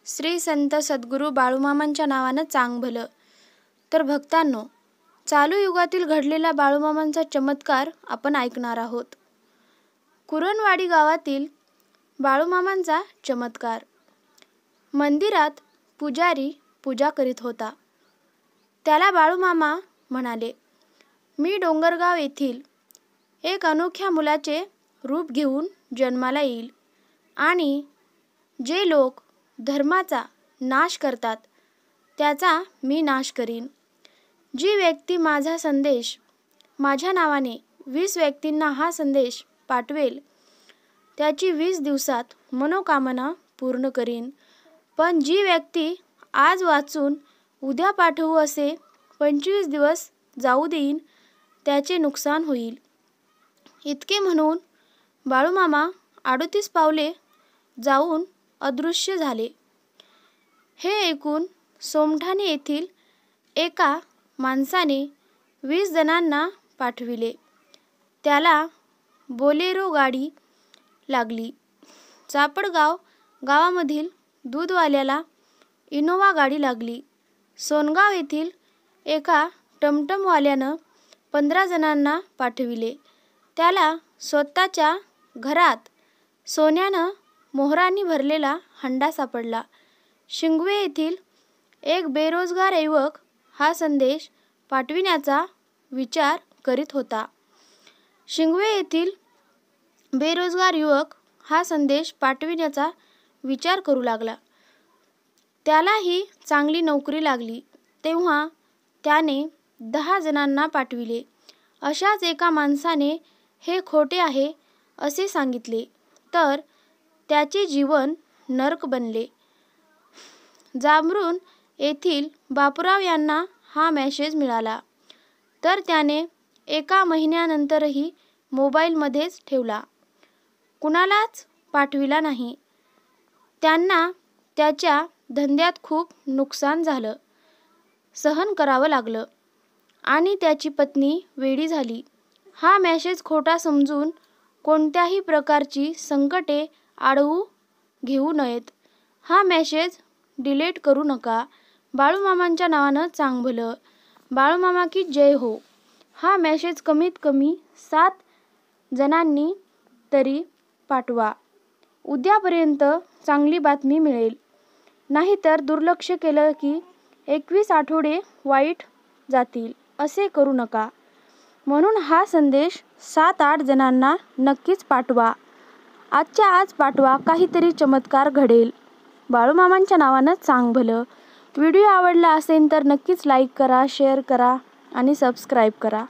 श्री संत सद्गुरू बाळूमामांच्या नावानं चांग भलं. तर भक्तांनो, चालू युगातील घडलेला बाळूमामांचा चमत्कार आपण ऐकणार आहोत. कुरणवाडी गावातील बाळूमामांचा चमत्कार. मंदिरात पुजारी पूजा करीत होता. त्याला बाळूमामा म्हणाले, मी डोंगरगाव येथील एक अनोख्या मुलाचे रूप घेऊन जन्माला येईल आणि जे लोक धर्माचा नाश करतात त्याचा मी नाश करीन. जी व्यक्ती माझा संदेश माझ्या नावाने 20 व्यक्तींना हा संदेश पाठवेल त्याची 20 दिवसात मनोकामना पूर्ण करीन. पण जी व्यक्ती आज वाचून उद्या पाठवू असे 25 दिवस जाऊ देईन त्याचे नुकसान होईल. इतके म्हणून बाळूमामा 38 पावले जाऊन अदृश्य झाले. हे ऐकून सोमठाणे येथील एका माणसाने 20 जणांना पाठविले. त्याला बोलेरो गाडी लागली. चापडगाव गावामधील दूधवाल्याला इनोवा गाडी लागली. सोनगाव येथील एका टमटमवाल्यानं 15 जणांना पाठविले. त्याला स्वतःच्या घरात सोन्यानं मोहरांनी भरलेला हंडा सापडला. शिंगवे येथील एक बेरोजगार युवक हा संदेश पाठविण्याचा विचार करीत होता. शिंगवे येथील बेरोजगार युवक हा संदेश पाठविण्याचा विचार करू लागला. त्यालाही चांगली नोकरी लागली. तेव्हा त्याने 10 जणांना पाठविले. अशाच एका माणसाने हे खोटे आहे असे सांगितले तर त्याचे जीवन नरक बनले. जांभरुण येथील बापूराव यांना हा मेसेज मिळाला तर त्याने एका महिन्यानंतरही मोबाईलमध्येच ठेवला. कुणालाच पाठविला नाही. त्यांना त्याच्या धंद्यात खूप नुकसान झालं, सहन करावं लागलं आणि त्याची पत्नी वेडी झाली. हा मेसेज खोटा समजून कोणत्याही प्रकारची संकटे आढळू घेऊ नयेत. हा मेसेज डिलीट करू नका. बाळूमामांच्या नावानं चांग भलं. बाळूमामा की जय हो. हा मेसेज कमीत कमी 7 जणांनी तरी पाठवा. उद्यापर्यंत चांगली बातमी मिळेल. नाहीतर दुर्लक्ष केलं की 21 आठवडे वाईट जातील. असे करू नका. म्हणून हा संदेश 7-8 जणांना नक्कीच पाठवा. आजच्या आज पाठवा. काहीतरी चमत्कार घडेल. बाळूमामांच्या नावानं चांग भलं. व्हिडिओ आवडला असेल तर नक्कीच लाईक करा, शेअर करा आणि सबस्क्राईब करा.